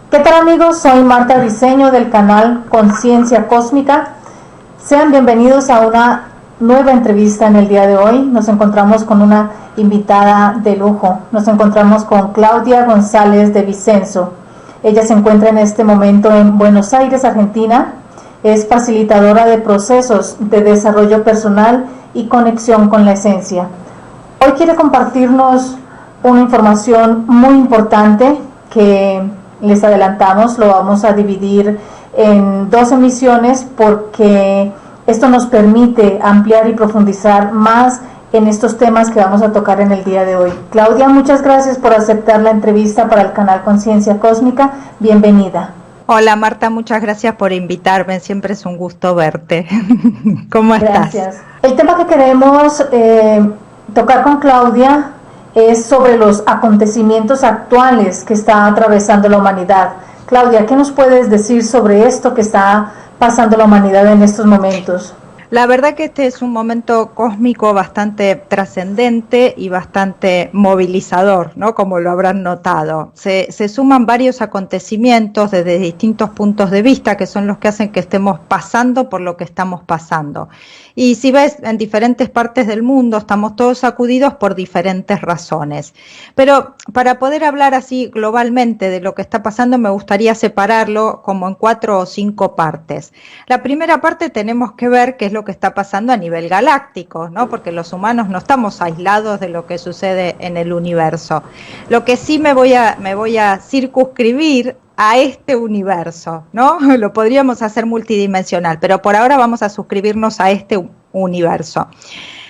¿Qué tal amigos? Soy Marta Briceño del canal Conciencia Cósmica. Sean bienvenidos a una nueva entrevista en el día de hoy. Nos encontramos con una invitada de lujo. Nos encontramos con Claudia González de Vicenzo. Ella se encuentra en este momento en Buenos Aires, Argentina. Es facilitadora de procesos de desarrollo personal y conexión con la esencia. Hoy quiere compartirnos una información muy importante que les adelantamos, lo vamos a dividir en 2 emisiones porque esto nos permite ampliar y profundizar más en estos temas que vamos a tocar en el día de hoy. Claudia, muchas gracias por aceptar la entrevista para el canal Conciencia Cósmica. Bienvenida. Hola Marta, muchas gracias por invitarme, siempre es un gusto verte. ¿Cómo estás? Gracias. El tema que queremos tocar con Claudia es sobre los acontecimientos actuales que está atravesando la humanidad. Claudia, ¿qué nos puedes decir sobre esto que está pasando la humanidad en estos momentos? La verdad que este es un momento cósmico bastante trascendente y bastante movilizador, ¿no? Como lo habrán notado. Se suman varios acontecimientos desde distintos puntos de vista que son los que hacen que estemos pasando por lo que estamos pasando. Y si ves, en diferentes partes del mundo estamos todos sacudidos por diferentes razones. Pero para poder hablar así globalmente de lo que está pasando, me gustaría separarlo como en 4 o 5 partes. La primera parte tenemos que ver qué es lo que está pasando a nivel galáctico, ¿no? Porque los humanos no estamos aislados de lo que sucede en el universo. Lo que sí me voy a circunscribir a este universo, ¿no? Lo podríamos hacer multidimensional, pero por ahora vamos a suscribirnos a este universo.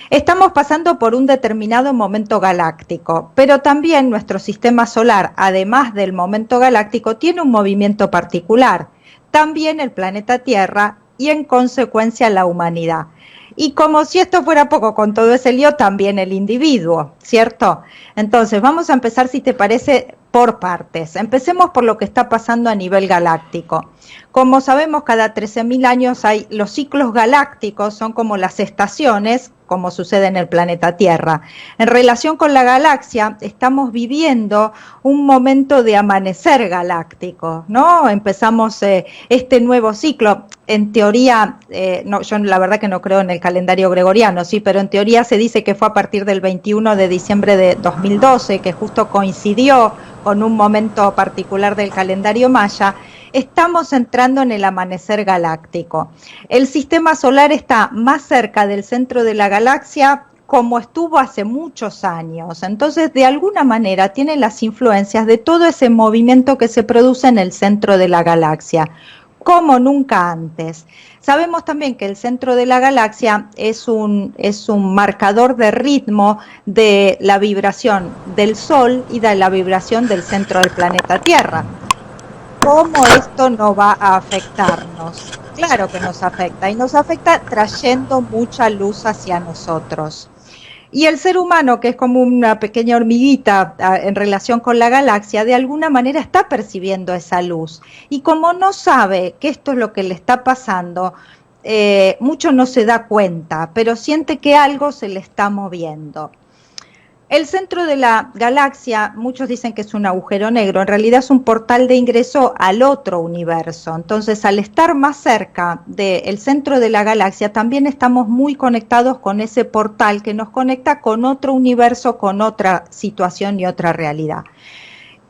Estamos pasando por un determinado momento galáctico, pero también nuestro sistema solar, además del momento galáctico, tiene un movimiento particular. También el planeta Tierra y en consecuencia la humanidad. Y como si esto fuera poco con todo ese lío, también el individuo, ¿cierto? Entonces vamos a empezar, si te parece, por partes. Empecemos por lo que está pasando a nivel galáctico. Como sabemos, cada 13.000 años hay los ciclos galácticos, son como las estaciones, como sucede en el planeta Tierra. En relación con la galaxia, estamos viviendo un momento de amanecer galáctico, ¿no? Empezamos este nuevo ciclo. En teoría, no, yo la verdad que no creo en el calendario gregoriano, sí, pero en teoría se dice que fue a partir del 21 de diciembre de 2012, que justo coincidió con un momento particular del calendario maya. Estamos entrando en el amanecer galáctico. El sistema solar está más cerca del centro de la galaxia como estuvo hace muchos años. Entonces, de alguna manera, tiene las influencias de todo ese movimiento que se produce en el centro de la galaxia, como nunca antes. Sabemos también que el centro de la galaxia es un marcador de ritmo de la vibración del Sol y de la vibración del centro del planeta Tierra. ¿Cómo esto no va a afectarnos? Claro que nos afecta, y nos afecta trayendo mucha luz hacia nosotros. Y el ser humano, que es como una pequeña hormiguita en relación con la galaxia, de alguna manera está percibiendo esa luz. Y como no sabe que esto es lo que le está pasando, mucho no se da cuenta, pero siente que algo se le está moviendo. El centro de la galaxia, muchos dicen que es un agujero negro, en realidad es un portal de ingreso al otro universo. Entonces, al estar más cerca del centro de la galaxia, también estamos muy conectados con ese portal que nos conecta con otro universo, con otra situación y otra realidad.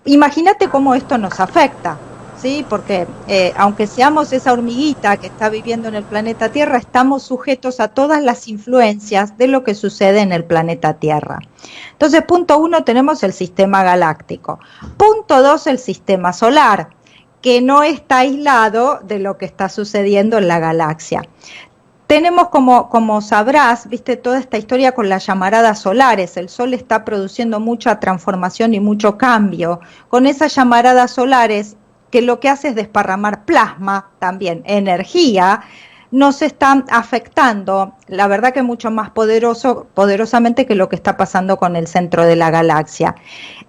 Imagínate cómo esto nos afecta, ¿sí? Porque aunque seamos esa hormiguita que está viviendo en el planeta Tierra, estamos sujetos a todas las influencias de lo que sucede en el planeta Tierra. Entonces, punto 1, tenemos el sistema galáctico. Punto 2, el sistema solar, que no está aislado de lo que está sucediendo en la galaxia. Tenemos, como sabrás, viste, toda esta historia con las llamaradas solares. El Sol está produciendo mucha transformación y mucho cambio. Con esas llamaradas solares, que lo que hace es desparramar plasma, también energía, nos están afectando, la verdad que mucho más poderosamente que lo que está pasando con el centro de la galaxia.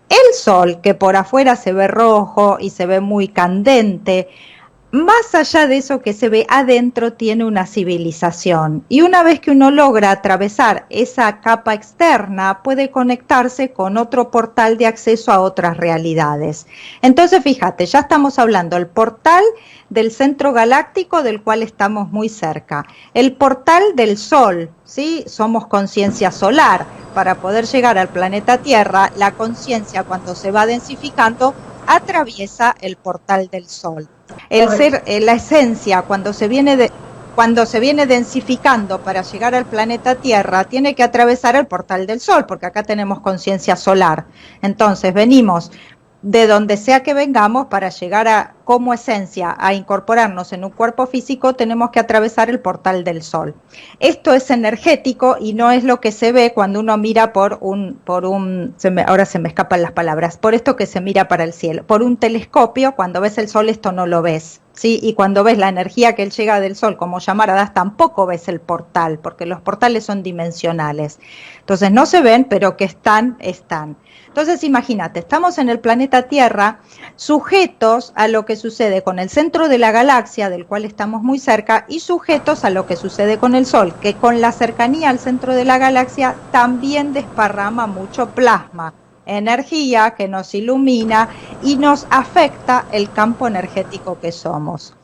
El Sol, que por afuera se ve rojo y se ve muy candente, más allá de eso que se ve, adentro tiene una civilización. Y una vez que uno logra atravesar esa capa externa, puede conectarse con otro portal de acceso a otras realidades. Entonces, fíjate, ya estamos hablando del portal del centro galáctico, del cual estamos muy cerca. El portal del Sol, ¿sí? Somos conciencia solar. Para poder llegar al planeta Tierra, la conciencia, cuando se va densificando, atraviesa el portal del Sol. El ser, la esencia, cuando se viene densificando para llegar al planeta Tierra, tiene que atravesar el portal del Sol, porque acá tenemos conciencia solar. Entonces venimos de donde sea que vengamos para llegar a, como esencia, a incorporarnos en un cuerpo físico, tenemos que atravesar el portal del Sol. Esto es energético y no es lo que se ve cuando uno mira ahora se me escapan las palabras, por esto que se mira para el cielo, por un telescopio. Cuando ves el Sol esto no lo ves, ¿sí? Y cuando ves la energía que él llega del Sol como llamaradas, tampoco ves el portal, porque los portales son dimensionales. Entonces no se ven, pero que están. Entonces imagínate, estamos en el planeta Tierra sujetos a lo que sucede con el centro de la galaxia, del cual estamos muy cerca, y sujetos a lo que sucede con el Sol, que con la cercanía al centro de la galaxia también desparrama mucho plasma, energía que nos ilumina y nos afecta el campo energético que somos.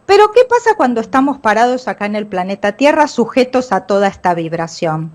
Pero ¿qué pasa cuando estamos parados acá en el planeta Tierra sujetos a toda esta vibración?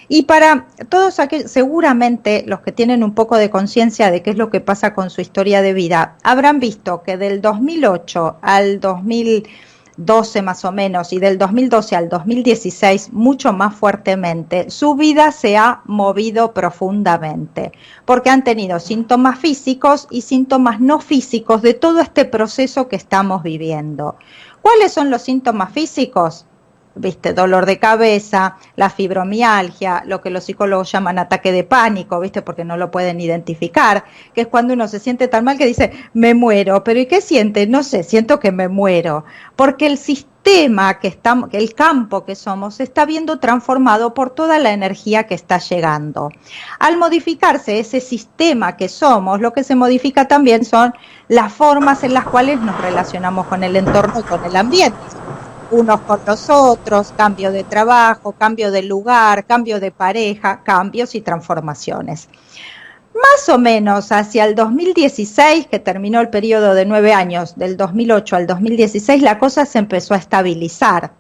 Y para todos aquellos, seguramente los que tienen un poco de conciencia de qué es lo que pasa con su historia de vida, habrán visto que del 2008 al 2012 más o menos, y del 2012 al 2016 mucho más fuertemente, su vida se ha movido profundamente, porque han tenido síntomas físicos y síntomas no físicos de todo este proceso que estamos viviendo. ¿Cuáles son los síntomas físicos? ¿Viste? Dolor de cabeza, la fibromialgia, lo que los psicólogos llaman ataque de pánico, ¿viste? Porque no lo pueden identificar, que es cuando uno se siente tan mal que dice, me muero. ¿Pero y qué siente? No sé, siento que me muero. Porque el sistema que estamos, el campo que somos, se está viendo transformado por toda la energía que está llegando. Al modificarse ese sistema que somos, lo que se modifica también son las formas en las cuales nos relacionamos con el entorno y con el ambiente. Unos con los otros, cambio de trabajo, cambio de lugar, cambio de pareja, cambios y transformaciones. Más o menos hacia el 2016, que terminó el periodo de 9 años, del 2008 al 2016, la cosa se empezó a estabilizar,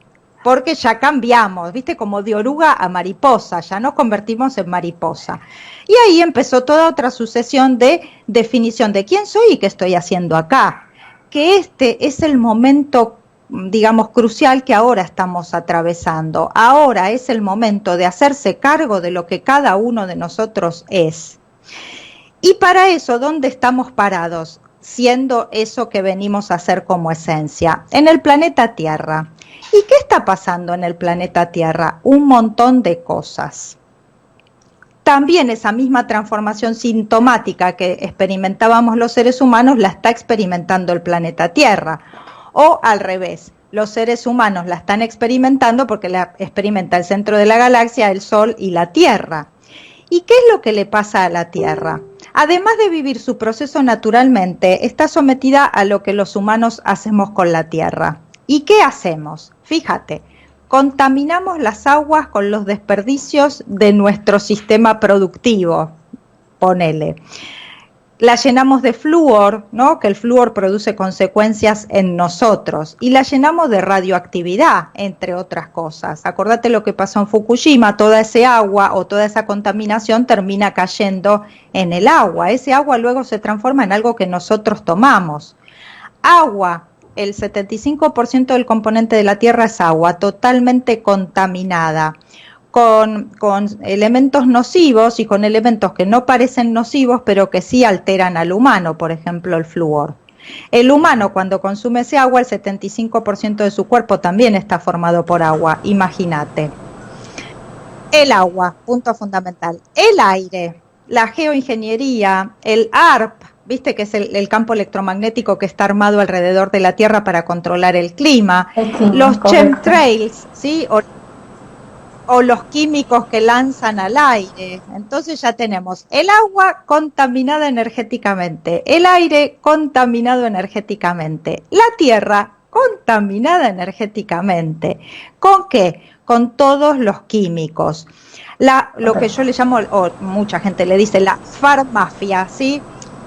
porque ya cambiamos, ¿viste? Como de oruga a mariposa, ya nos convertimos en mariposa. Y ahí empezó toda otra sucesión de definición de quién soy y qué estoy haciendo acá. Que este es el momento, digamos, crucial que ahora estamos atravesando. Ahora es el momento de hacerse cargo de lo que cada uno de nosotros es. Y para eso, ¿dónde estamos parados? Siendo eso que venimos a hacer como esencia, en el planeta Tierra. ¿Y qué está pasando en el planeta Tierra? Un montón de cosas. También esa misma transformación sintomática que experimentábamos los seres humanos la está experimentando el planeta Tierra. O al revés, los seres humanos la están experimentando porque la experimenta el centro de la galaxia, el Sol y la Tierra. ¿Y qué es lo que le pasa a la Tierra? Además de vivir su proceso naturalmente, está sometida a lo que los humanos hacemos con la Tierra. ¿Y qué hacemos? Fíjate, contaminamos las aguas con los desperdicios de nuestro sistema productivo, ponele. La llenamos de flúor, ¿no? Que el flúor produce consecuencias en nosotros, y la llenamos de radioactividad, entre otras cosas. Acordate lo que pasó en Fukushima, toda ese agua o toda esa contaminación termina cayendo en el agua. Ese agua luego se transforma en algo que nosotros tomamos. Agua, el 75% del componente de la Tierra es agua, totalmente contaminada. Con elementos nocivos y con elementos que no parecen nocivos, pero que sí alteran al humano, por ejemplo el flúor. El humano cuando consume ese agua, el 75% de su cuerpo también está formado por agua, imagínate. El agua, punto fundamental. El aire, la geoingeniería, el ARP, viste que es el campo electromagnético que está armado alrededor de la Tierra para controlar el clima. Los chemtrails, ¿sí? o los químicos que lanzan al aire. Entonces ya tenemos el agua contaminada energéticamente, el aire contaminado energéticamente, la tierra contaminada energéticamente. ¿Con qué? Con todos los químicos. Lo que yo le llamo, o mucha gente le dice, la farmafia, ¿sí?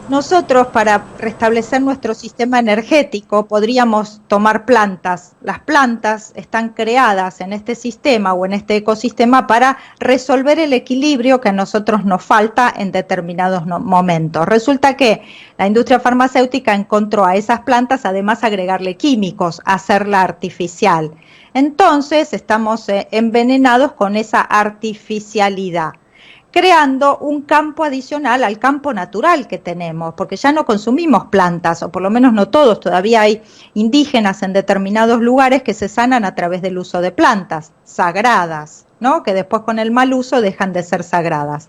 Nosotros, para restablecer nuestro sistema energético, podríamos tomar plantas. Las plantas están creadas en este sistema o en este ecosistema para resolver el equilibrio que a nosotros nos falta en determinados momentos. Resulta que la industria farmacéutica encontró a esas plantas, además, agregarle químicos, hacerla artificial. Entonces, estamos envenenados con esa artificialidad, creando un campo adicional al campo natural que tenemos, porque ya no consumimos plantas, o por lo menos no todos, todavía hay indígenas en determinados lugares que se sanan a través del uso de plantas sagradas, ¿no? Que después con el mal uso dejan de ser sagradas.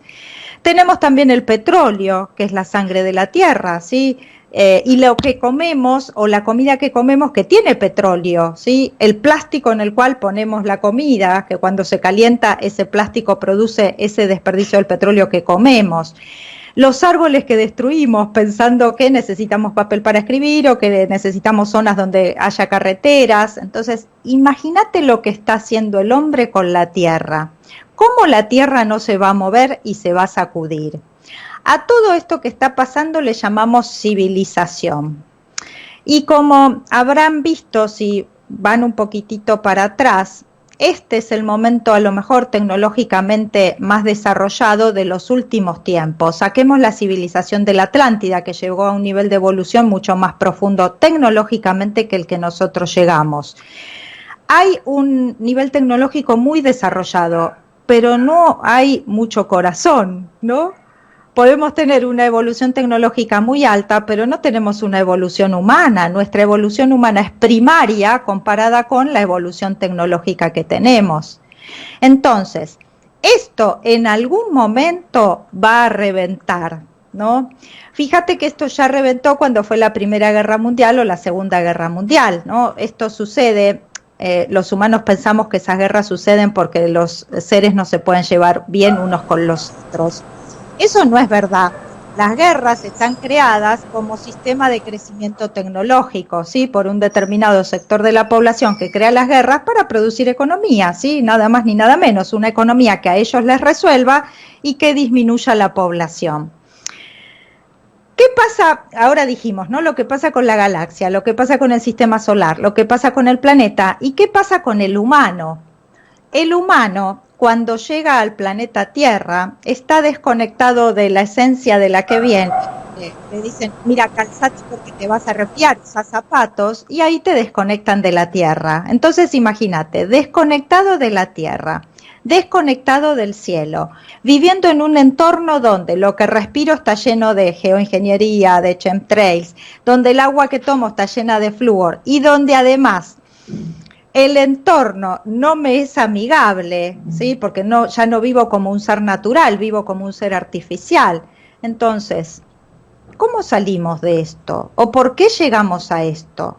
Tenemos también el petróleo, que es la sangre de la tierra, ¿sí? Y lo que comemos o la comida que comemos que tiene petróleo, ¿sí? El plástico en el cual ponemos la comida, que cuando se calienta ese plástico produce ese desperdicio del petróleo que comemos. Los árboles que destruimos pensando que necesitamos papel para escribir o que necesitamos zonas donde haya carreteras. Entonces, imagínate lo que está haciendo el hombre con la tierra. ¿Cómo la tierra no se va a mover y se va a sacudir? A todo esto que está pasando le llamamos civilización. Y como habrán visto, si van un poquitito para atrás, este es el momento a lo mejor tecnológicamente más desarrollado de los últimos tiempos. Saquemos la civilización de la Atlántida, que llegó a un nivel de evolución mucho más profundo tecnológicamente que el que nosotros llegamos. Hay un nivel tecnológico muy desarrollado, pero no hay mucho corazón, ¿no? Podemos tener una evolución tecnológica muy alta, pero no tenemos una evolución humana. Nuestra evolución humana es primaria comparada con la evolución tecnológica que tenemos. Entonces, esto en algún momento va a reventar, ¿no? Fíjate que esto ya reventó cuando fue la Primera Guerra Mundial o la Segunda Guerra Mundial, ¿no? Esto sucede, los humanos pensamos que esas guerras suceden porque los seres no se pueden llevar bien unos con los otros. Eso no es verdad. Las guerras están creadas como sistema de crecimiento tecnológico, ¿sí? Por un determinado sector de la población que crea las guerras para producir economía, ¿sí? Nada más ni nada menos, una economía que a ellos les resuelva y que disminuya la población. ¿Qué pasa? Ahora dijimos, ¿no? Lo que pasa con la galaxia, lo que pasa con el sistema solar, lo que pasa con el planeta y qué pasa con el humano. El humano, cuando llega al planeta Tierra, está desconectado de la esencia de la que viene. Le dicen, mira, calzate porque te vas a resfriar, usa zapatos, y ahí te desconectan de la Tierra. Entonces imagínate, desconectado de la Tierra, desconectado del cielo, viviendo en un entorno donde lo que respiro está lleno de geoingeniería, de chemtrails, donde el agua que tomo está llena de flúor y donde además el entorno no me es amigable, ¿sí? Porque ya no vivo como un ser natural, vivo como un ser artificial. Entonces, ¿cómo salimos de esto? ¿O por qué llegamos a esto?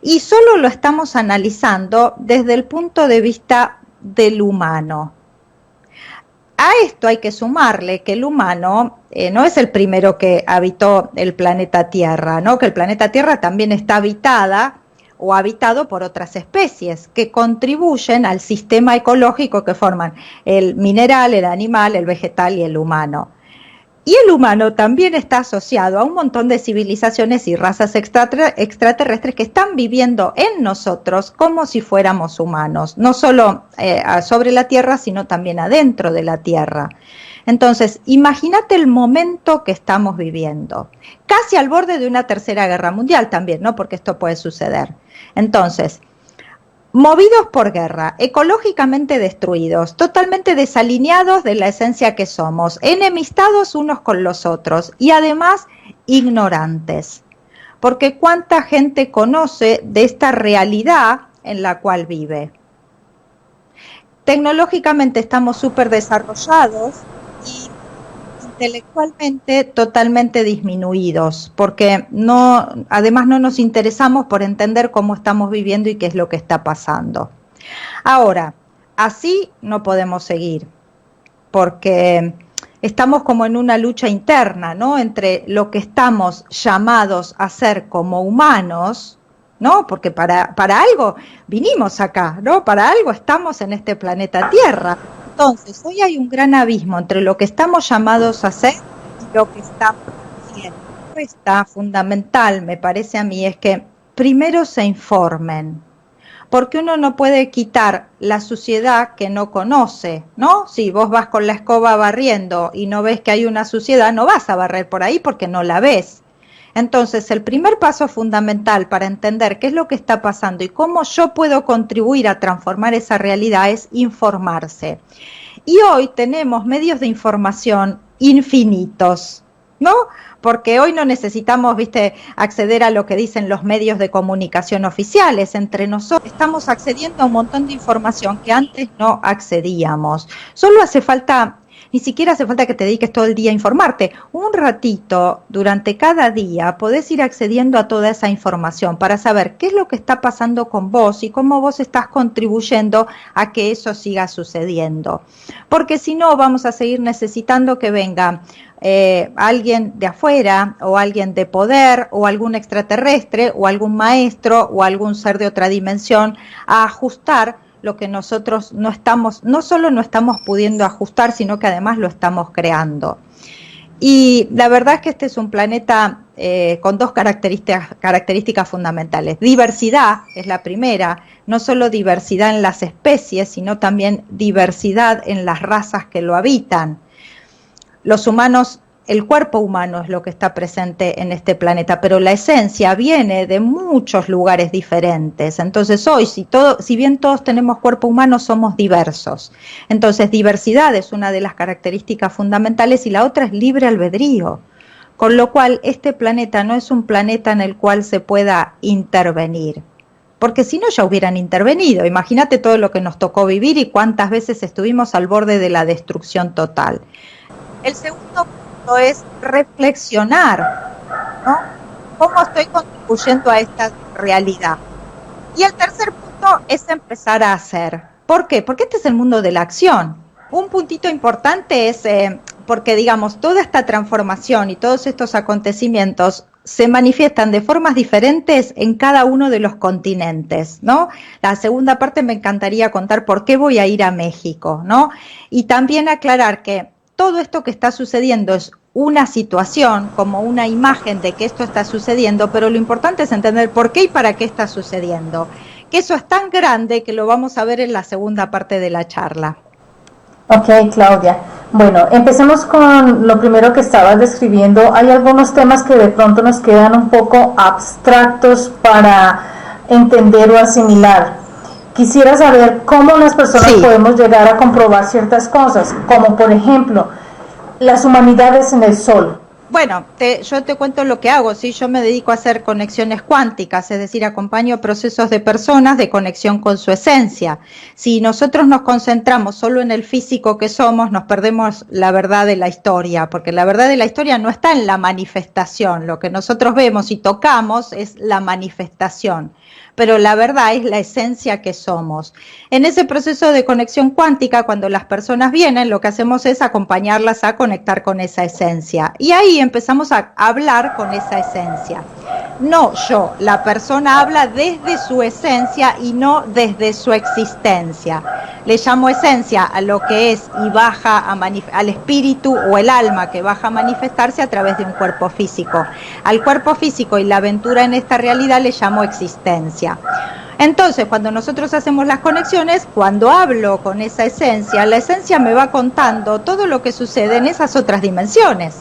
Y solo lo estamos analizando desde el punto de vista del humano. A esto hay que sumarle que el humano no es el primero que habitó el planeta Tierra, ¿no? Que el planeta Tierra también está o habitado por otras especies que contribuyen al sistema ecológico que forman el mineral, el animal, el vegetal y el humano. Y el humano también está asociado a un montón de civilizaciones y razas extraterrestres que están viviendo en nosotros como si fuéramos humanos, no solo sobre la Tierra, sino también adentro de la Tierra. Entonces, imagínate el momento que estamos viviendo, casi al borde de una tercera guerra mundial también, ¿no? Porque esto puede suceder. Entonces, movidos por guerra, ecológicamente destruidos, totalmente desalineados de la esencia que somos, enemistados unos con los otros y además ignorantes. Porque ¿cuánta gente conoce de esta realidad en la cual vive? Tecnológicamente estamos súper desarrollados y intelectualmente totalmente disminuidos, porque además no nos interesamos por entender cómo estamos viviendo y qué es lo que está pasando. Ahora, así no podemos seguir, porque estamos como en una lucha interna, ¿no? Entre lo que estamos llamados a ser como humanos, ¿no? Porque para algo vinimos acá, ¿no? Para algo estamos en este planeta Tierra. Entonces, hoy hay un gran abismo entre lo que estamos llamados a ser y lo que estamos haciendo. Esta fundamental, me parece a mí, es que primero se informen, porque uno no puede quitar la suciedad que no conoce, ¿no? Si vos vas con la escoba barriendo y no ves que hay una suciedad, no vas a barrer por ahí porque no la ves. Entonces, el primer paso fundamental para entender qué es lo que está pasando y cómo yo puedo contribuir a transformar esa realidad es informarse. Y hoy tenemos medios de información infinitos, ¿no? Porque hoy no necesitamos, viste, acceder a lo que dicen los medios de comunicación oficiales. Entre nosotros estamos accediendo a un montón de información que antes no accedíamos. Solo hace falta, ni siquiera hace falta que te dediques todo el día a informarte. Un ratito durante cada día podés ir accediendo a toda esa información para saber qué es lo que está pasando con vos y cómo vos estás contribuyendo a que eso siga sucediendo. Porque si no, vamos a seguir necesitando que venga alguien de afuera o alguien de poder o algún extraterrestre o algún maestro o algún ser de otra dimensión a ajustar lo que nosotros no solo no estamos pudiendo ajustar, sino que además lo estamos creando. Y la verdad es que este es un planeta con dos características fundamentales. Diversidad es la primera, no solo diversidad en las especies, sino también diversidad en las razas que lo habitan. Los humanos, el cuerpo humano es lo que está presente en este planeta, pero la esencia viene de muchos lugares diferentes. Entonces hoy, si bien todos tenemos cuerpo humano, somos diversos. Entonces diversidad es una de las características fundamentales y la otra es libre albedrío. Con lo cual este planeta no es un planeta en el cual se pueda intervenir. Porque si no ya hubieran intervenido. Imagínate todo lo que nos tocó vivir y cuántas veces estuvimos al borde de la destrucción total. El segundo punto es reflexionar, ¿no? ¿Cómo estoy contribuyendo a esta realidad? Y el tercer punto es empezar a hacer. ¿Por qué? Porque este es el mundo de la acción. Un puntito importante es porque, digamos, toda esta transformación y todos estos acontecimientos se manifiestan de formas diferentes en cada uno de los continentes, ¿no? La segunda parte me encantaría contar por qué voy a ir a México, ¿no? Y también aclarar que todo esto que está sucediendo es una situación, como una imagen de que esto está sucediendo, pero lo importante es entender por qué y para qué está sucediendo. Que eso es tan grande que lo vamos a ver en la segunda parte de la charla. Ok, Claudia. Bueno, empecemos con lo primero que estabas describiendo. Hay algunos temas que de pronto nos quedan un poco abstractos para entender o asimilar. Quisiera saber cómo las personas podemos llegar a comprobar ciertas cosas, como por ejemplo, las humanidades en el Sol. Bueno, yo te cuento lo que hago, ¿sí? Yo me dedico a hacer conexiones cuánticas, es decir, acompaño procesos de personas de conexión con su esencia. Si nosotros nos concentramos solo en el físico que somos, nos perdemos la verdad de la historia, porque la verdad de la historia no está en la manifestación, lo que nosotros vemos y tocamos es la manifestación. Pero la verdad es la esencia que somos. En ese proceso de conexión cuántica, cuando las personas vienen, lo que hacemos es acompañarlas a conectar con esa esencia. Y ahí empezamos a hablar con esa esencia. No yo, la persona habla desde su esencia y no desde su existencia. Le llamo esencia a lo que es y baja al espíritu o el alma que baja a manifestarse a través de un cuerpo físico. Al cuerpo físico y la aventura en esta realidad le llamo existencia. Entonces, cuando nosotros hacemos las conexiones, cuando hablo con esa esencia, la esencia me va contando todo lo que sucede en esas otras dimensiones.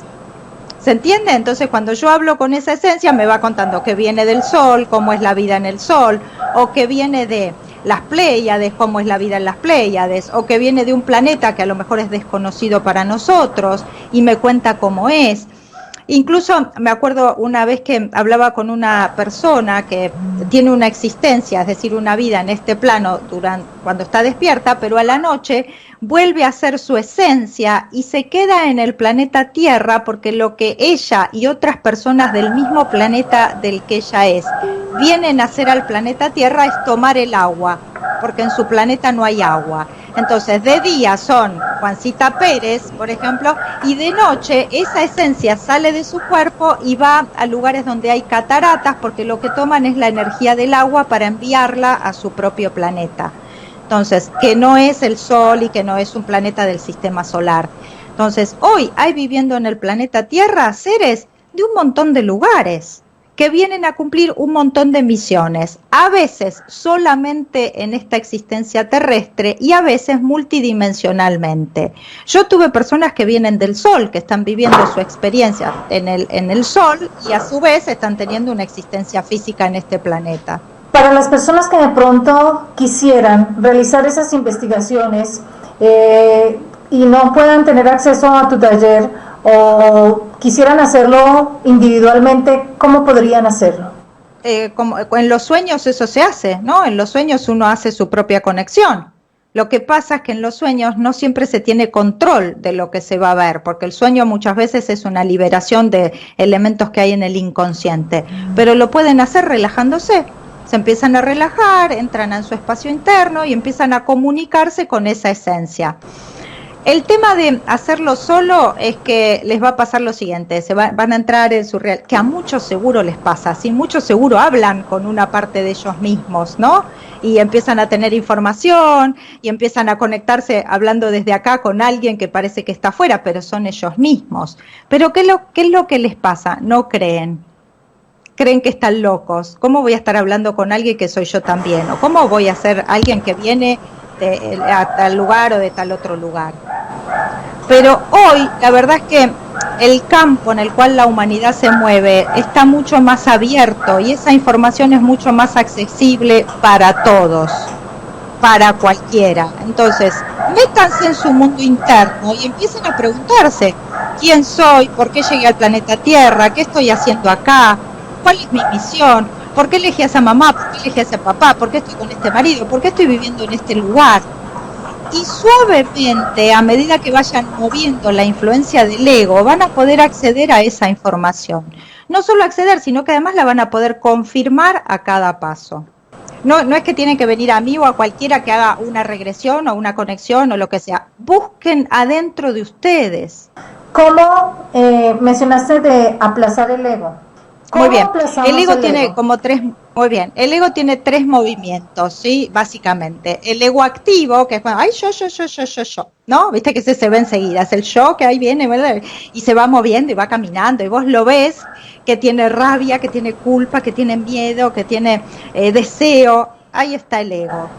¿Se entiende? Entonces, cuando yo hablo con esa esencia, me va contando que viene del Sol, cómo es la vida en el Sol, o que viene de las Pléyades, cómo es la vida en las Pléyades, o que viene de un planeta que a lo mejor es desconocido para nosotros, y me cuenta cómo es. Incluso me acuerdo una vez que hablaba con una persona que tiene una existencia, es decir, una vida en este plano cuando está despierta, pero a la noche vuelve a ser su esencia y se queda en el planeta Tierra porque lo que ella y otras personas del mismo planeta del que ella es vienen a hacer al planeta Tierra es tomar el agua, porque en su planeta no hay agua. Entonces, de día son Juancita Pérez, por ejemplo, y de noche esa esencia sale de su cuerpo y va a lugares donde hay cataratas, porque lo que toman es la energía del agua para enviarla a su propio planeta. Entonces, que no es el Sol y que no es un planeta del sistema solar. Entonces, hoy hay viviendo en el planeta Tierra seres de un montón de lugares que vienen a cumplir un montón de misiones, a veces solamente en esta existencia terrestre y a veces multidimensionalmente. Yo tuve personas que vienen del Sol, que están viviendo su experiencia en el Sol y a su vez están teniendo una existencia física en este planeta. Para las personas que de pronto quisieran realizar esas investigaciones y no puedan tener acceso a tu taller o quisieran hacerlo individualmente, ¿cómo podrían hacerlo? Como en los sueños eso se hace, ¿no? En los sueños uno hace su propia conexión. Lo que pasa es que en los sueños no siempre se tiene control de lo que se va a ver, porque el sueño muchas veces es una liberación de elementos que hay en el inconsciente, pero lo pueden hacer relajándose. Se empiezan a relajar, entran en su espacio interno y empiezan a comunicarse con esa esencia. El tema de hacerlo solo es que les va a pasar lo siguiente, van a entrar en su real, que a muchos seguro les pasa, ¿sí? Muchos seguro hablan con una parte de ellos mismos, ¿no? Y empiezan a tener información y empiezan a conectarse hablando desde acá con alguien que parece que está afuera, pero son ellos mismos. Pero ¿qué es lo que les pasa? No creen. Creen que están locos. ¿Cómo voy a estar hablando con alguien que soy yo también? ¿O cómo voy a ser alguien que viene a tal lugar o de tal otro lugar? Pero hoy la verdad es que el campo en el cual la humanidad se mueve está mucho más abierto y esa información es mucho más accesible para todos, para cualquiera. Entonces, métanse en su mundo interno y empiecen a preguntarse quién soy, por qué llegué al planeta Tierra, qué estoy haciendo acá, cuál es mi misión, por qué elegí a esa mamá, por qué elegí a ese papá, por qué estoy con este marido, por qué estoy viviendo en este lugar. Y suavemente, a medida que vayan moviendo la influencia del ego, van a poder acceder a esa información. No solo acceder, sino que además la van a poder confirmar a cada paso. No es que tienen que venir a mí o a cualquiera que haga una regresión o una conexión o lo que sea. Busquen adentro de ustedes. ¿Cómo mencionaste de aplazar el ego? Muy bien, el ego tiene como tres, muy bien, el ego tiene tres movimientos, ¿sí? Básicamente, el ego activo, que es, bueno, ay, yo, ¿no? Viste que ese se ve enseguida, es el yo que ahí viene, ¿verdad? Y se va moviendo y va caminando, y vos lo ves, que tiene rabia, que tiene culpa, que tiene miedo, que tiene deseo, ahí está el ego.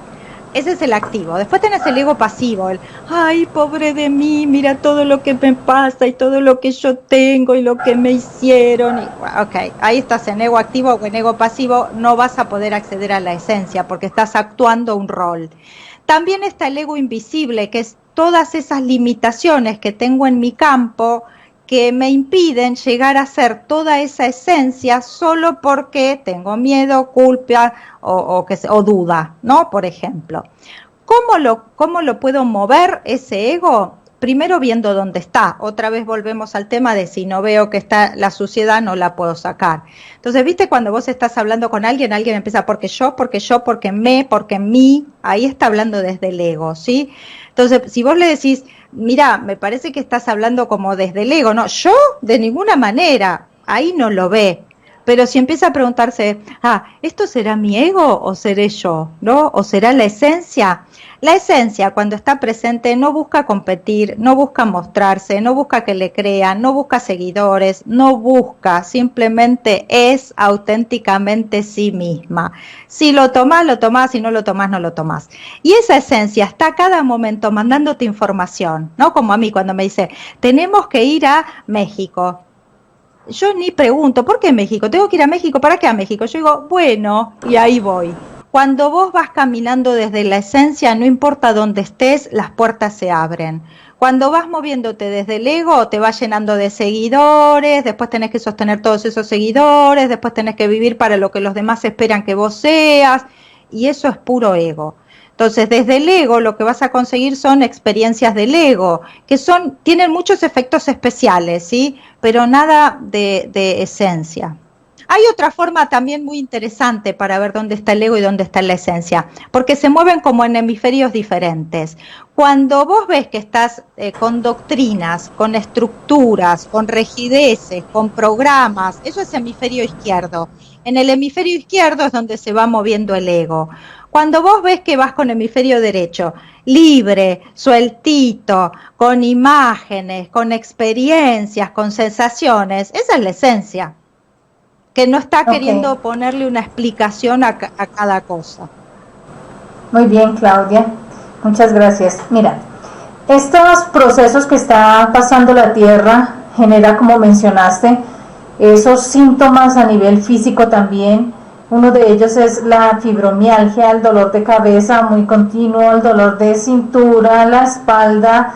Ese es el activo. Después tenés el ego pasivo, el, ay, pobre de mí, mira todo lo que me pasa y todo lo que yo tengo y lo que me hicieron. Y, ok, ahí estás en ego activo o en ego pasivo, no vas a poder acceder a la esencia porque estás actuando un rol. También está el ego invisible, que es todas esas limitaciones que tengo en mi campo que me impiden llegar a ser toda esa esencia solo porque tengo miedo, culpa o duda, ¿no? Por ejemplo. ¿Cómo lo puedo mover ese ego? Primero viendo dónde está. Otra vez volvemos al tema de si no veo que está la suciedad, no la puedo sacar. Entonces, ¿viste cuando vos estás hablando con alguien empieza porque yo, porque mí, ahí está hablando desde el ego, ¿sí? Entonces, si vos le decís, mira, me parece que estás hablando como desde el ego, ¿no? Yo, de ninguna manera, ahí no lo ve. Pero si empieza a preguntarse, ¿esto será mi ego o seré yo? ¿No? ¿O será la esencia? La esencia, cuando está presente, no busca competir, no busca mostrarse, no busca que le crean, no busca seguidores, no busca, simplemente es auténticamente sí misma. Si lo tomás, si no lo tomás, no lo tomás. Y esa esencia está a cada momento mandándote información, ¿no? Como a mí cuando me dice, tenemos que ir a México. Yo ni pregunto, ¿por qué México? ¿Tengo que ir a México? ¿Para qué a México? Yo digo, bueno, y ahí voy. Cuando vos vas caminando desde la esencia, no importa dónde estés, las puertas se abren. Cuando vas moviéndote desde el ego, te vas llenando de seguidores, después tenés que sostener todos esos seguidores, después tenés que vivir para lo que los demás esperan que vos seas, y eso es puro ego. Entonces, desde el ego lo que vas a conseguir son experiencias del ego, que tienen muchos efectos especiales, ¿sí? Pero nada de esencia. Hay otra forma también muy interesante para ver dónde está el ego y dónde está la esencia, porque se mueven como en hemisferios diferentes. Cuando vos ves que estás con doctrinas, con estructuras, con rigideces, con programas, eso es hemisferio izquierdo. En el hemisferio izquierdo es donde se va moviendo el ego. Cuando vos ves que vas con hemisferio derecho, libre, sueltito, con imágenes, con experiencias, con sensaciones, esa es la esencia, que no está Ok, queriendo ponerle una explicación a cada cosa. muy bien, Claudia. Muchas gracias. Mira, estos procesos que está pasando la Tierra genera, como mencionaste, esos síntomas a nivel físico también. Uno de ellos es la fibromialgia, el dolor de cabeza muy continuo, el dolor de cintura, la espalda.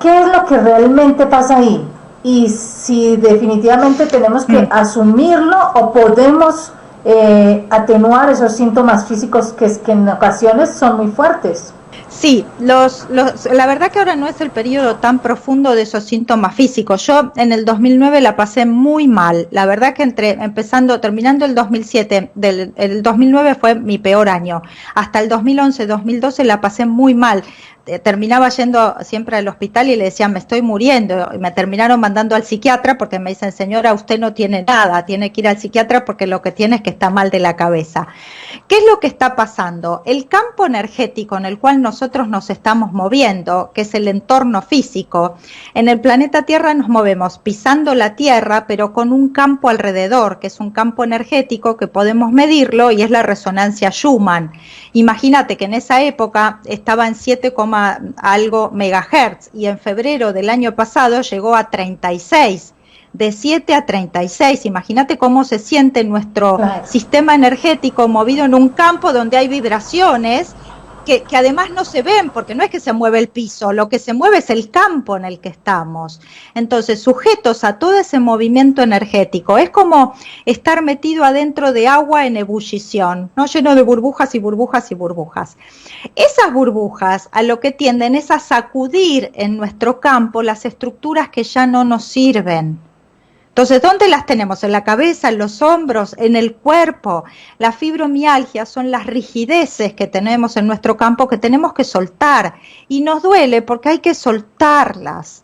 ¿Qué es lo que realmente pasa ahí? Y si definitivamente tenemos que asumirlo o podemos atenuar esos síntomas físicos que en ocasiones son muy fuertes. Sí, la verdad que ahora no es el periodo tan profundo de esos síntomas físicos. Yo en el 2009 la pasé muy mal. La verdad que terminando el 2007, el 2009 fue mi peor año. Hasta el 2011, 2012 la pasé muy mal. Terminaba yendo siempre al hospital y le decían, me estoy muriendo, y me terminaron mandando al psiquiatra porque me dicen, señora, usted no tiene nada, tiene que ir al psiquiatra porque lo que tiene es que está mal de la cabeza. ¿Qué es lo que está pasando? El campo energético en el cual nosotros nos estamos moviendo, que es el entorno físico, en el planeta Tierra nos movemos pisando la Tierra, pero con un campo alrededor, que es un campo energético que podemos medirlo y es la resonancia Schumann. Imagínate que en esa época estaba en 7, algo megahertz y en febrero del año pasado llegó a 36. De 7 a 36, imagínate cómo se siente nuestro Claro. sistema energético movido en un campo donde hay vibraciones que además no se ven, porque no es que se mueve el piso, lo que se mueve es el campo en el que estamos. Entonces, sujetos a todo ese movimiento energético, es como estar metido adentro de agua en ebullición, ¿no? Lleno de burbujas y burbujas y burbujas. Esas burbujas a lo que tienden es a sacudir en nuestro campo las estructuras que ya no nos sirven. Entonces, ¿dónde las tenemos? En la cabeza, en los hombros, en el cuerpo. La fibromialgia son las rigideces que tenemos en nuestro campo que tenemos que soltar. Y nos duele porque hay que soltarlas.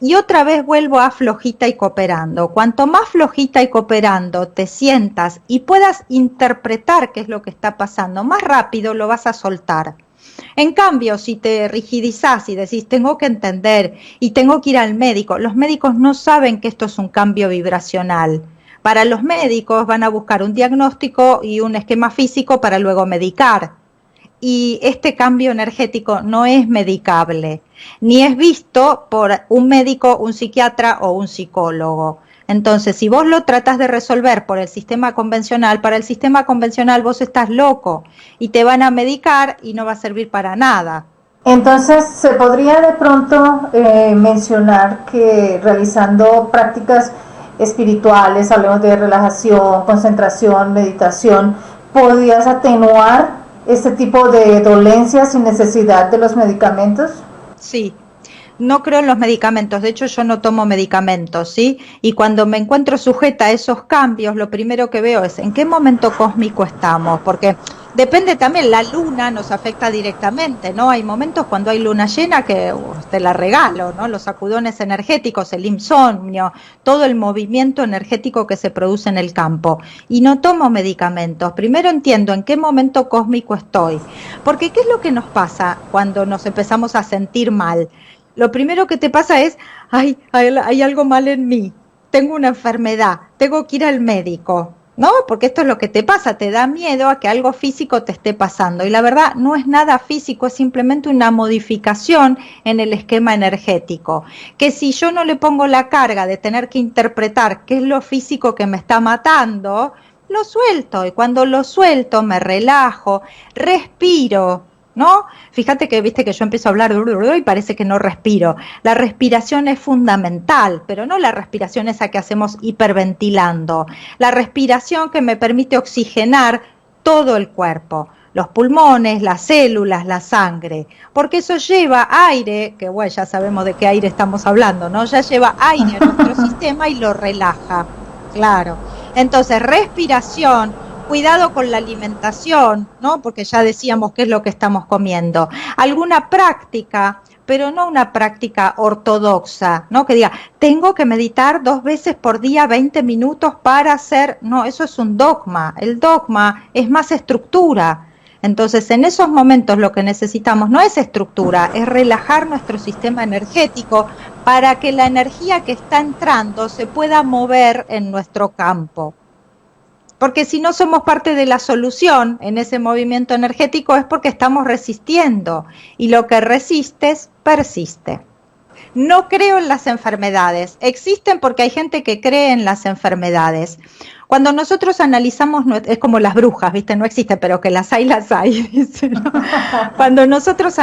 Y otra vez vuelvo a flojita y cooperando. Cuanto más flojita y cooperando te sientas y puedas interpretar qué es lo que está pasando, más rápido lo vas a soltar. En cambio, si te rigidizás y decís, tengo que entender y tengo que ir al médico, los médicos no saben que esto es un cambio vibracional. Para los médicos van a buscar un diagnóstico y un esquema físico para luego medicar. Y este cambio energético no es medicable, ni es visto por un médico, un psiquiatra o un psicólogo. Entonces, si vos lo tratás de resolver por el sistema convencional, para el sistema convencional vos estás loco y te van a medicar y no va a servir para nada. Entonces, se podría de pronto mencionar que realizando prácticas espirituales, hablemos de relajación, concentración, meditación, podías atenuar este tipo de dolencias sin necesidad de los medicamentos. Sí, no creo en los medicamentos, de hecho yo no tomo medicamentos, ¿sí? Y cuando me encuentro sujeta a esos cambios, lo primero que veo es en qué momento cósmico estamos, porque depende también, la luna nos afecta directamente, ¿no? Hay momentos cuando hay luna llena que te la regalo, ¿no? Los sacudones energéticos, el insomnio, todo el movimiento energético que se produce en el campo. Y no tomo medicamentos, primero entiendo en qué momento cósmico estoy, porque ¿qué es lo que nos pasa cuando nos empezamos a sentir mal? Lo primero que te pasa es, ay, hay algo mal en mí, tengo una enfermedad, tengo que ir al médico, ¿no? Porque esto es lo que te pasa, te da miedo a que algo físico te esté pasando. Y la verdad no es nada físico, es simplemente una modificación en el esquema energético. Que si yo no le pongo la carga de tener que interpretar qué es lo físico que me está matando, lo suelto. Y cuando lo suelto me relajo, respiro, ¿no? Fíjate que viste que yo empiezo a hablar y parece que no respiro. La respiración es fundamental, pero no la respiración esa que hacemos hiperventilando. La respiración que me permite oxigenar todo el cuerpo, los pulmones, las células, la sangre, porque eso lleva aire, que bueno, ya sabemos de qué aire estamos hablando, ¿no? Ya lleva aire a nuestro sistema y lo relaja, claro. Entonces, respiración, cuidado con la alimentación, ¿no? Porque ya decíamos qué es lo que estamos comiendo. Alguna práctica, pero no una práctica ortodoxa, ¿no? Que diga, tengo que meditar 2 veces por día 20 minutos para hacer, no, eso es un dogma. El dogma es más estructura. Entonces, en esos momentos lo que necesitamos no es estructura, es relajar nuestro sistema energético para que la energía que está entrando se pueda mover en nuestro campo. Porque si no somos parte de la solución en ese movimiento energético es porque estamos resistiendo y lo que resistes persiste. No creo en las enfermedades, existen porque hay gente que cree en las enfermedades. Cuando nosotros analizamos, es como las brujas, ¿viste? No existen, pero que las hay, dice, ¿no? Cuando nosotros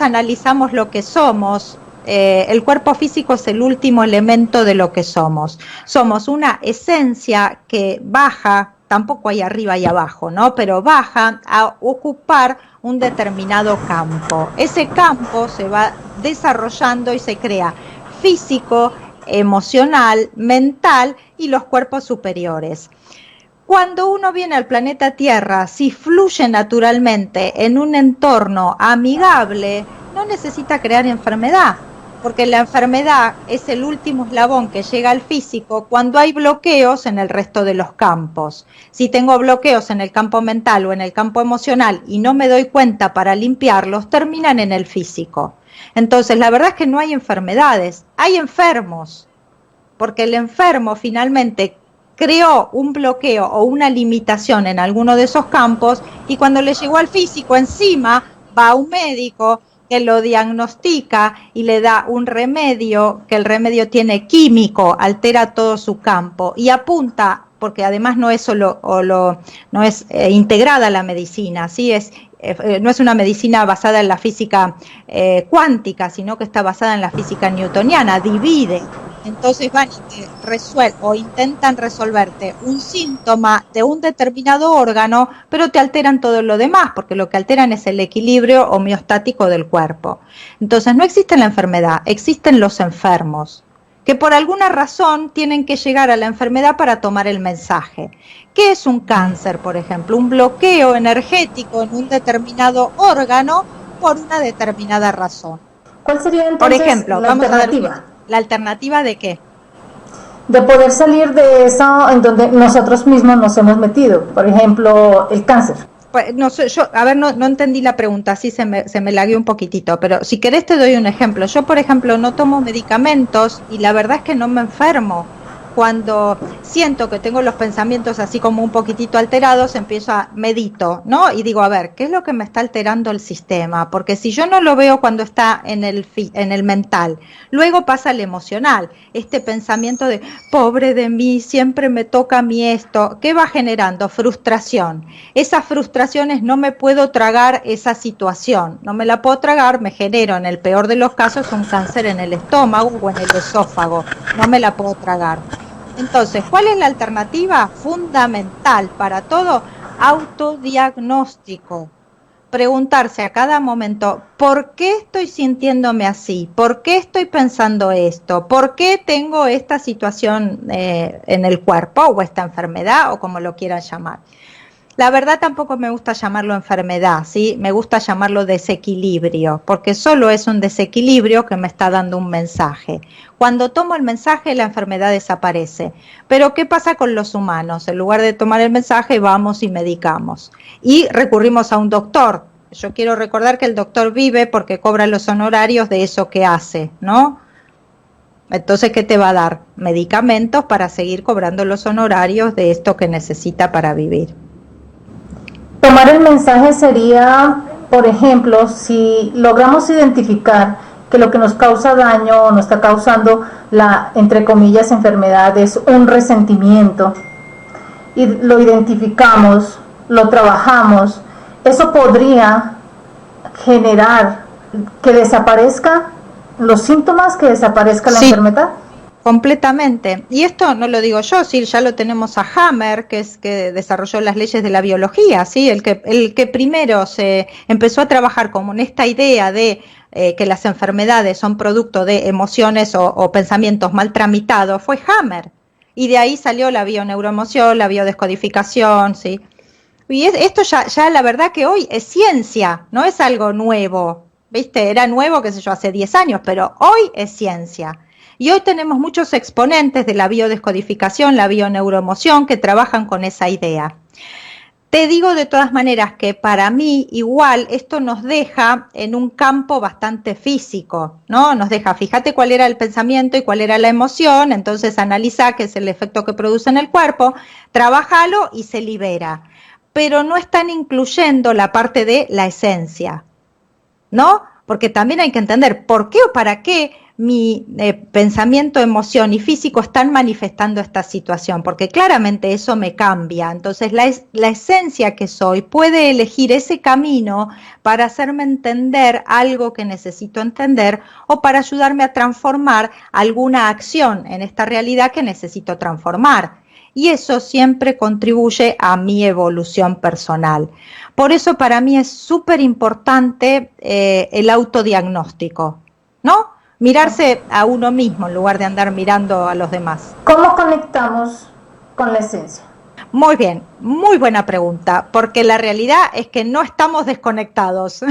analizamos lo que somos, el cuerpo físico es el último elemento de lo que somos. Somos una esencia que baja, tampoco hay arriba y abajo, ¿no? Pero baja a ocupar un determinado campo. Ese campo se va desarrollando y se crea físico, emocional, mental y los cuerpos superiores. Cuando uno viene al planeta Tierra, si fluye naturalmente en un entorno amigable, no necesita crear enfermedad, porque la enfermedad es el último eslabón que llega al físico cuando hay bloqueos en el resto de los campos. Si tengo bloqueos en el campo mental o en el campo emocional y no me doy cuenta para limpiarlos, terminan en el físico. Entonces, la verdad es que no hay enfermedades, hay enfermos, porque el enfermo finalmente creó un bloqueo o una limitación en alguno de esos campos y cuando le llegó al físico encima va a un médico que lo diagnostica y le da un remedio, que el remedio tiene químico, altera todo su campo y apunta, porque además no es solo no es integrada la medicina, ¿sí? No es una medicina basada en la física cuántica, sino que está basada en la física newtoniana, divide. Entonces van y te intentan resolverte un síntoma de un determinado órgano, pero te alteran todo lo demás, porque lo que alteran es el equilibrio homeostático del cuerpo. Entonces no existe la enfermedad, existen los enfermos, que por alguna razón tienen que llegar a la enfermedad para tomar el mensaje. ¿Qué es un cáncer, por ejemplo? Un bloqueo energético en un determinado órgano por una determinada razón. ¿Cuál sería entonces, por ejemplo, la alternativa? ¿La alternativa de qué? De poder salir de eso en donde nosotros mismos nos hemos metido, por ejemplo, el cáncer. Pues, no sé, no entendí la pregunta, así se me lagueó un poquitito, pero si querés te doy un ejemplo. Yo, por ejemplo, no tomo medicamentos y la verdad es que no me enfermo. Cuando siento que tengo los pensamientos así como un poquitito alterados, medito, ¿no? Y digo, a ver, ¿qué es lo que me está alterando el sistema? Porque si yo no lo veo cuando está en el mental, luego pasa el emocional, este pensamiento de, pobre de mí, siempre me toca a mí esto, ¿qué va generando? Frustración. Esas frustraciones no me puedo tragar esa situación, no me la puedo tragar, me genero en el peor de los casos un cáncer en el estómago o en el esófago, no me la puedo tragar. Entonces, ¿cuál es la alternativa fundamental para todo? Autodiagnóstico. Preguntarse a cada momento, ¿por qué estoy sintiéndome así? ¿Por qué estoy pensando esto? ¿Por qué tengo esta situación en el cuerpo o esta enfermedad o como lo quieran llamar? La verdad tampoco me gusta llamarlo enfermedad, ¿sí? Me gusta llamarlo desequilibrio, porque solo es un desequilibrio que me está dando un mensaje. Cuando tomo el mensaje, la enfermedad desaparece. Pero ¿qué pasa con los humanos? En lugar de tomar el mensaje, vamos y medicamos. Y recurrimos a un doctor. Yo quiero recordar que el doctor vive porque cobra los honorarios de eso que hace, ¿no? Entonces, ¿qué te va a dar? Medicamentos para seguir cobrando los honorarios de esto que necesita para vivir. Tomar el mensaje sería, por ejemplo, si logramos identificar que lo que nos causa daño o nos está causando la, entre comillas, enfermedad es un resentimiento y lo identificamos, lo trabajamos, eso podría generar que desaparezca los síntomas, que desaparezca la enfermedad. Completamente. Y esto no lo digo yo, sí, ya lo tenemos a Hammer, que desarrolló las leyes de la biología, sí, el que primero se empezó a trabajar como en esta idea de que las enfermedades son producto de emociones o pensamientos mal tramitados, fue Hammer. Y de ahí salió la bioneuroemoción, la biodescodificación, ¿sí? Y esto ya la verdad que hoy es ciencia, no es algo nuevo, ¿viste? Era nuevo, qué sé yo, hace 10 años, pero hoy es ciencia. Y hoy tenemos muchos exponentes de la biodescodificación, la bioneuroemoción, que trabajan con esa idea. Te digo de todas maneras que para mí igual esto nos deja en un campo bastante físico, ¿no? Nos deja, fíjate cuál era el pensamiento y cuál era la emoción, entonces analiza qué es el efecto que produce en el cuerpo, trabájalo y se libera. Pero no están incluyendo la parte de la esencia, ¿no? Porque también hay que entender por qué o para qué mi pensamiento, emoción y físico están manifestando esta situación, porque claramente eso me cambia. Entonces la esencia que soy puede elegir ese camino para hacerme entender algo que necesito entender o para ayudarme a transformar alguna acción en esta realidad que necesito transformar. Y eso siempre contribuye a mi evolución personal. Por eso para mí es súper importante el autodiagnóstico, ¿no? Mirarse a uno mismo en lugar de andar mirando a los demás. ¿Cómo conectamos con la esencia? Muy bien, muy buena pregunta, porque la realidad es que no estamos desconectados.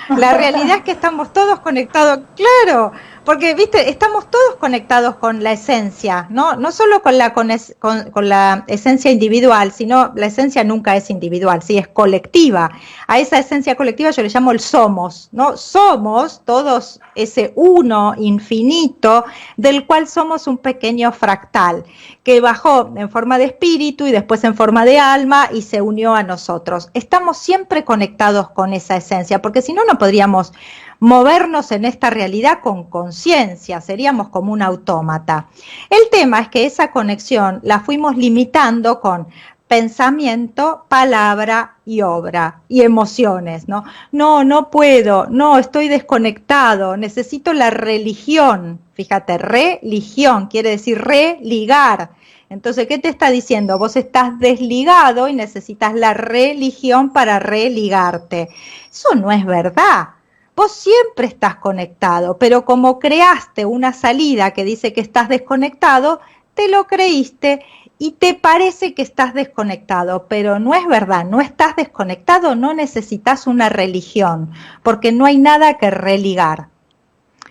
La realidad es que estamos todos conectados, claro, porque, viste, estamos todos conectados con la esencia, ¿no? No solo con la esencia individual, sino la esencia nunca es individual, sí, es colectiva. A esa esencia colectiva yo le llamo el somos, ¿no? Somos todos ese uno infinito del cual somos un pequeño fractal que bajó en forma de espíritu y después en forma de alma y se unió a nosotros. Estamos siempre conectados con esa esencia, porque si no, no podríamos movernos en esta realidad con conciencia, seríamos como un autómata. El tema es que esa conexión la fuimos limitando con pensamiento, palabra y obra y emociones, ¿no? No puedo, no, estoy desconectado, necesito la religión. Fíjate, religión quiere decir religar. Entonces, ¿qué te está diciendo? Vos estás desligado y necesitas la religión para religarte. Eso no es verdad. Vos siempre estás conectado, pero como creaste una salida que dice que estás desconectado, te lo creíste y te parece que estás desconectado, pero no es verdad, no estás desconectado, no necesitas una religión, porque no hay nada que religar.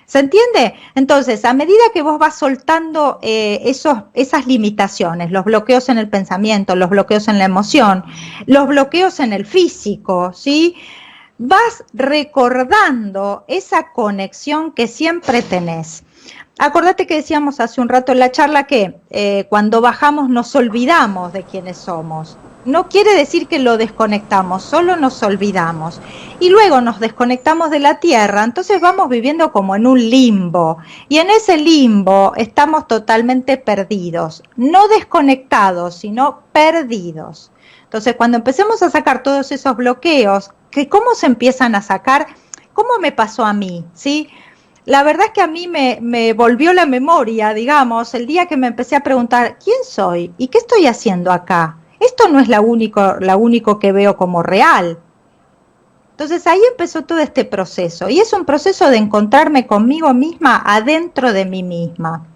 ¿Se entiende? Entonces, a medida que vos vas soltando esas limitaciones, los bloqueos en el pensamiento, los bloqueos en la emoción, los bloqueos en el físico, ¿sí? Vas recordando esa conexión que siempre tenés. Acordate que decíamos hace un rato en la charla que cuando bajamos nos olvidamos de quiénes somos. No quiere decir que lo desconectamos, solo nos olvidamos. Y luego nos desconectamos de la tierra, entonces vamos viviendo como en un limbo. Y en ese limbo estamos totalmente perdidos. No desconectados, sino perdidos. Entonces, cuando empecemos a sacar todos esos bloqueos, que ¿cómo se empiezan a sacar? ¿Cómo me pasó a mí? ¿Sí? La verdad es que a mí me volvió la memoria, digamos, el día que me empecé a preguntar, ¿quién soy? ¿Y qué estoy haciendo acá? Esto no es la único que veo como real. Entonces ahí empezó todo este proceso, y es un proceso de encontrarme conmigo misma adentro de mí misma.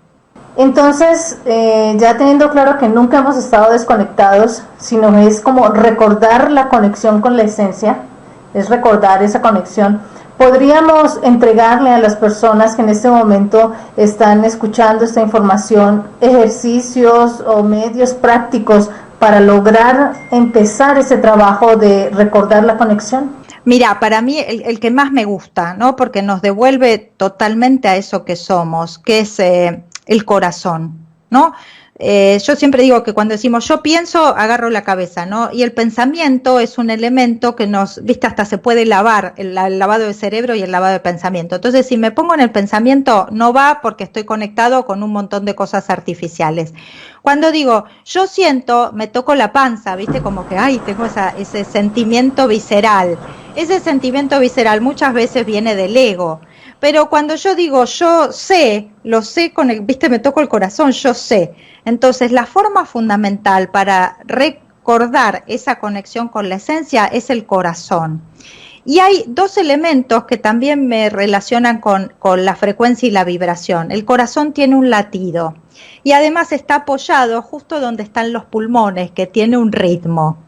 Entonces, ya teniendo claro que nunca hemos estado desconectados, sino es como recordar la conexión con la esencia, es recordar esa conexión, podríamos entregarle a las personas que en este momento están escuchando esta información ejercicios o medios prácticos para lograr empezar ese trabajo de recordar la conexión. Mira, para mí el que más me gusta, ¿no? Porque nos devuelve totalmente a eso que somos, que es el corazón, ¿no? Yo siempre digo que cuando decimos yo pienso, agarro la cabeza, ¿no? Y el pensamiento es un elemento que nos, viste, hasta se puede lavar, el lavado de cerebro y el lavado de pensamiento. Entonces, si me pongo en el pensamiento, no va porque estoy conectado con un montón de cosas artificiales. Cuando digo yo siento, me toco la panza, viste, como que, ay, tengo ese sentimiento visceral. Ese sentimiento visceral muchas veces viene del ego. Pero cuando yo digo yo sé, lo sé con el, viste, me toco el corazón, yo sé. Entonces la forma fundamental para recordar esa conexión con la esencia es el corazón. Y hay dos elementos que también me relacionan con la frecuencia y la vibración. El corazón tiene un latido y además está apoyado justo donde están los pulmones, que tiene un ritmo.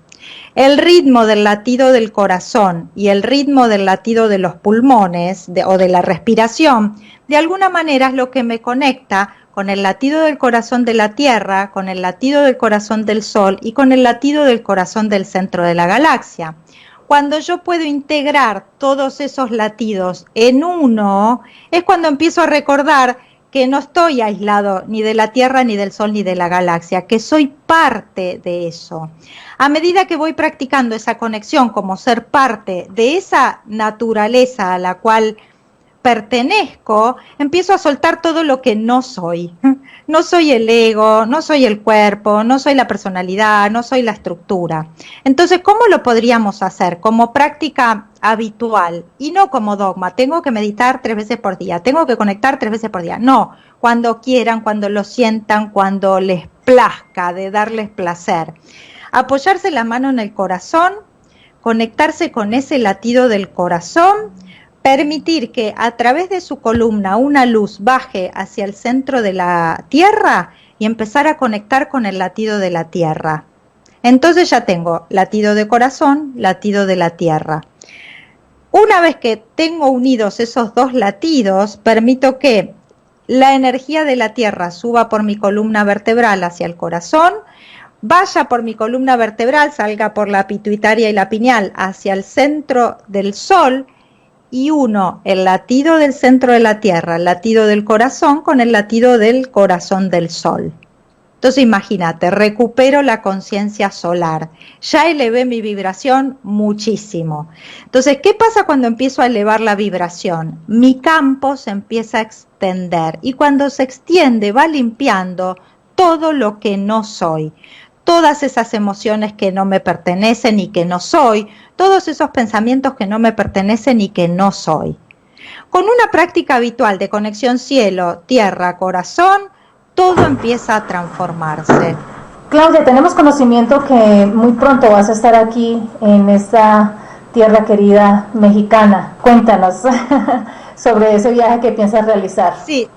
El ritmo del latido del corazón y el ritmo del latido de los pulmones o de la respiración, de alguna manera es lo que me conecta con el latido del corazón de la Tierra, con el latido del corazón del Sol y con el latido del corazón del centro de la galaxia. Cuando yo puedo integrar todos esos latidos en uno, es cuando empiezo a recordar que no estoy aislado ni de la Tierra, ni del Sol, ni de la galaxia, que soy parte de eso. A medida que voy practicando esa conexión como ser parte de esa naturaleza a la cual pertenezco, empiezo a soltar todo lo que no soy. No soy el ego, no soy el cuerpo, no soy la personalidad, no soy la estructura. Entonces, ¿cómo lo podríamos hacer? Como práctica habitual y no como dogma. Tengo que meditar 3 veces por día, tengo que conectar 3 veces por día. No, cuando quieran, cuando lo sientan, cuando les plazca, de darles placer. Apoyarse la mano en el corazón, conectarse con ese latido del corazón, permitir que a través de su columna una luz baje hacia el centro de la Tierra y empezar a conectar con el latido de la Tierra. Entonces ya tengo latido de corazón, latido de la Tierra. Una vez que tengo unidos esos dos latidos, permito que la energía de la Tierra suba por mi columna vertebral hacia el corazón, vaya por mi columna vertebral, salga por la pituitaria y la pineal hacia el centro del Sol, y uno el latido del centro de la Tierra, el latido del corazón con el latido del corazón del Sol. Entonces imagínate, recupero la conciencia solar, ya elevé mi vibración muchísimo. Entonces, ¿qué pasa cuando empiezo a elevar la vibración? Mi campo se empieza a extender y cuando se extiende va limpiando todo lo que no soy. Todas esas emociones que no me pertenecen y que no soy, todos esos pensamientos que no me pertenecen y que no soy. Con una práctica habitual de conexión cielo, tierra, corazón, todo empieza a transformarse. Claudia, tenemos conocimiento que muy pronto vas a estar aquí en esta tierra querida mexicana. Cuéntanos sobre ese viaje que piensas realizar. Sí,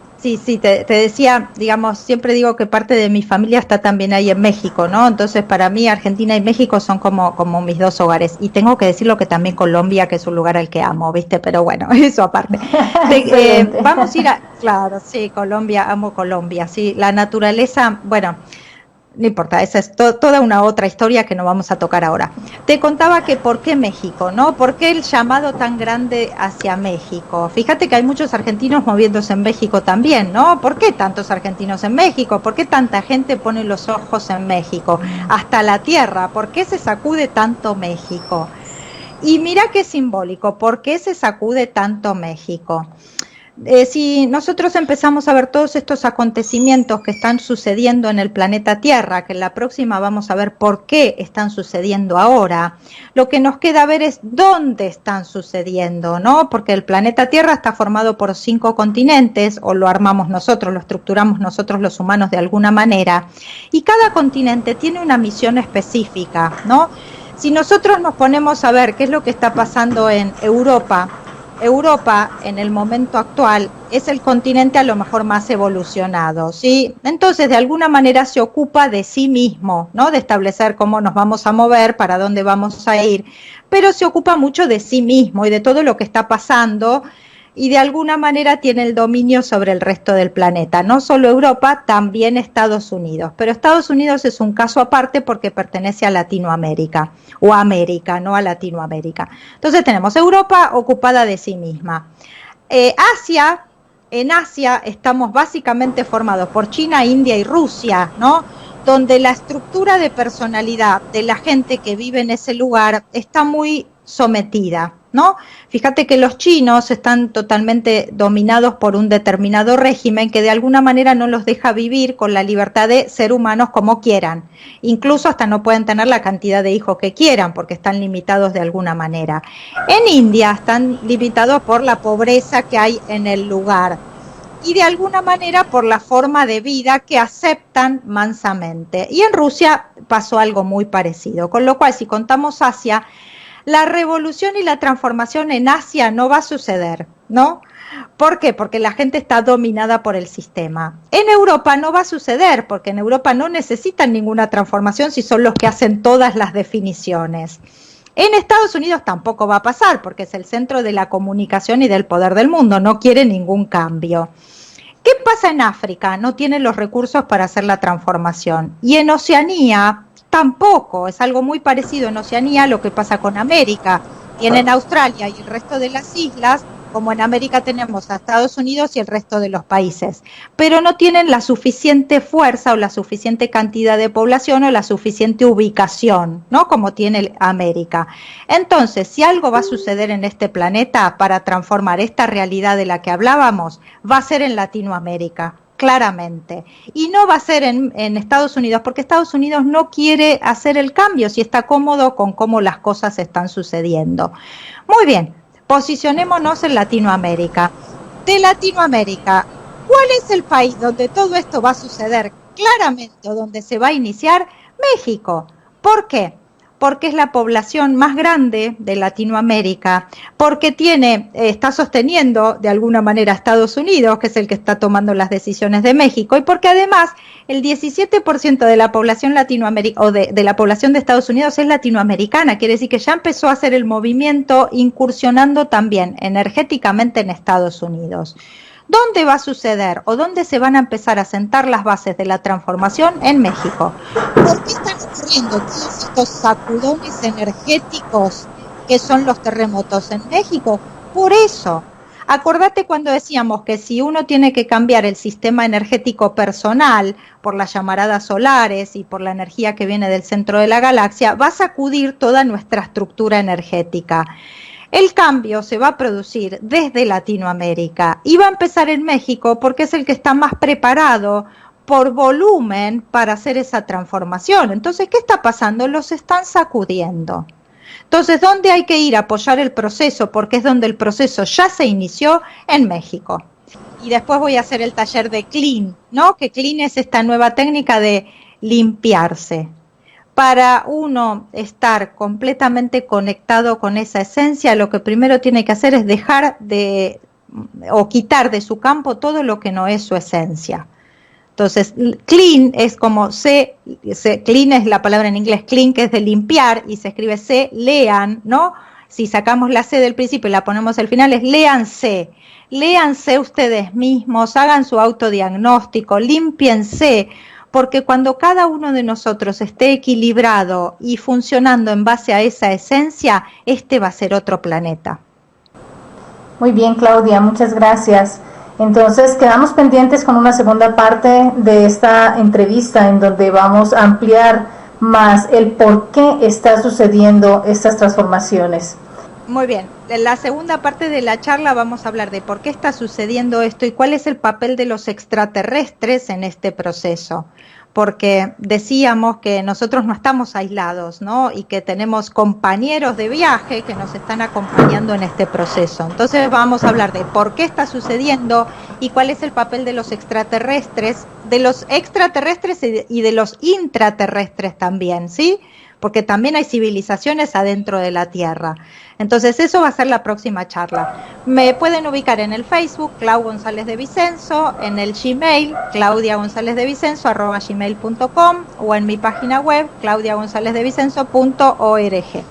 te decía, digamos, siempre digo que parte de mi familia está también ahí en México, ¿no? Entonces, para mí, Argentina y México son como mis dos hogares. Y tengo que decirlo que también Colombia, que es un lugar al que amo, ¿viste? Pero bueno, eso aparte. Vamos a ir claro, sí, Colombia, amo Colombia, sí. La naturaleza, bueno, no importa, esa es toda una otra historia que no vamos a tocar ahora. Te contaba que por qué México, ¿no? ¿Por qué el llamado tan grande hacia México? Fíjate que hay muchos argentinos moviéndose en México también, ¿no? ¿Por qué tantos argentinos en México? ¿Por qué tanta gente pone los ojos en México? Hasta la tierra, ¿por qué se sacude tanto México? Y mira qué simbólico, ¿por qué se sacude tanto México? Si nosotros empezamos a ver todos estos acontecimientos que están sucediendo en el planeta Tierra, que en la próxima vamos a ver por qué están sucediendo ahora, lo que nos queda ver es dónde están sucediendo, ¿no? Porque el planeta Tierra está formado por 5 continentes, o lo armamos nosotros, lo estructuramos nosotros los humanos de alguna manera, y cada continente tiene una misión específica, ¿no? Si nosotros nos ponemos a ver qué es lo que está pasando en Europa en el momento actual es el continente a lo mejor más evolucionado, ¿sí? Entonces, de alguna manera se ocupa de sí mismo, ¿no? De establecer cómo nos vamos a mover, para dónde vamos a ir, pero se ocupa mucho de sí mismo y de todo lo que está pasando y de alguna manera tiene el dominio sobre el resto del planeta, no solo Europa, también Estados Unidos, pero Estados Unidos es un caso aparte porque pertenece a Latinoamérica, o a América, no a Latinoamérica. Entonces tenemos Europa ocupada de sí misma. Asia, en Asia estamos básicamente formados por China, India y Rusia, ¿no? Donde la estructura de personalidad de la gente que vive en ese lugar está muy sometida, ¿no? Fíjate que los chinos están totalmente dominados por un determinado régimen que de alguna manera no los deja vivir con la libertad de ser humanos como quieran. Incluso hasta no pueden tener la cantidad de hijos que quieran porque están limitados de alguna manera. En India están limitados por la pobreza que hay en el lugar y de alguna manera por la forma de vida que aceptan mansamente. Y en Rusia pasó algo muy parecido, con lo cual si contamos Asia La revolución y la transformación en Asia no va a suceder, ¿no? ¿Por qué? Porque la gente está dominada por el sistema. En Europa no va a suceder, porque en Europa no necesitan ninguna transformación si son los que hacen todas las definiciones. En Estados Unidos tampoco va a pasar, porque es el centro de la comunicación y del poder del mundo, no quiere ningún cambio. ¿Qué pasa en África? No tienen los recursos para hacer la transformación. Y en Oceanía tampoco, es algo muy parecido en Oceanía a lo que pasa con América. Tienen Australia y el resto de las islas, como en América tenemos a Estados Unidos y el resto de los países, pero no tienen la suficiente fuerza o la suficiente cantidad de población o la suficiente ubicación, ¿no? Como tiene América. Entonces, si algo va a suceder en este planeta para transformar esta realidad de la que hablábamos, va a ser en Latinoamérica, claramente. Y no va a ser en Estados Unidos, porque Estados Unidos no quiere hacer el cambio si está cómodo con cómo las cosas están sucediendo. Muy bien. Posicionémonos en Latinoamérica. De Latinoamérica, ¿cuál es el país donde todo esto va a suceder claramente, donde se va a iniciar? México. ¿Por qué? Porque es la población más grande de Latinoamérica, porque está sosteniendo de alguna manera a Estados Unidos, que es el que está tomando las decisiones de México, y porque además el 17% de la población latinoamericana, o de la población de Estados Unidos es latinoamericana, quiere decir que ya empezó a hacer el movimiento incursionando también energéticamente en Estados Unidos. ¿Dónde va a suceder o dónde se van a empezar a sentar las bases de la transformación? En México. ¿Por qué están ocurriendo todos estos sacudones energéticos que son los terremotos en México? Por eso. Acordate cuando decíamos que si uno tiene que cambiar el sistema energético personal por las llamaradas solares y por la energía que viene del centro de la galaxia, va a sacudir toda nuestra estructura energética. El cambio se va a producir desde Latinoamérica y va a empezar en México porque es el que está más preparado por volumen para hacer esa transformación. Entonces, ¿qué está pasando? Los están sacudiendo. Entonces, ¿dónde hay que ir a apoyar el proceso? Porque es donde el proceso ya se inició, en México. Y después voy a hacer el taller de Clean, ¿no? Que Clean es esta nueva técnica de limpiarse. Para uno estar completamente conectado con esa esencia, lo que primero tiene que hacer es dejar de, o quitar de su campo todo lo que no es su esencia. Entonces, clean es como clean es la palabra en inglés, clean, que es de limpiar, y se escribe se, lean, ¿no? Si sacamos la C del principio y la ponemos al final, es léanse. Léanse ustedes mismos, hagan su autodiagnóstico, límpiense, porque cuando cada uno de nosotros esté equilibrado y funcionando en base a esa esencia, este va a ser otro planeta. Muy bien, Claudia, muchas gracias. Entonces, quedamos pendientes con una segunda parte de esta entrevista en donde vamos a ampliar más el por qué está sucediendo estas transformaciones. Muy bien, en la segunda parte de la charla vamos a hablar de por qué está sucediendo esto y cuál es el papel de los extraterrestres en este proceso. Porque decíamos que nosotros no estamos aislados, ¿no? Y que tenemos compañeros de viaje que nos están acompañando en este proceso. Entonces vamos a hablar de por qué está sucediendo y cuál es el papel de los extraterrestres y de los intraterrestres también, ¿sí? Porque también hay civilizaciones adentro de la Tierra. Entonces eso va a ser la próxima charla. Me pueden ubicar en el Facebook, Clau González de Vicenzo, en el Gmail, claudiagonzalezdevicenzo@gmail.com, o en mi página web, claudiagonzalezdevicenzo.org.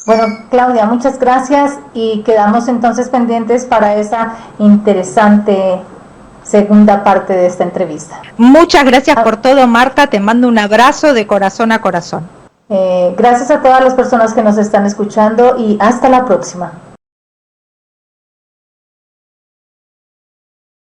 Bueno, Claudia, muchas gracias y quedamos entonces pendientes para esa interesante segunda parte de esta entrevista. Muchas gracias por todo, Marta. Te mando un abrazo de corazón a corazón. Gracias a todas las personas que nos están escuchando y hasta la próxima.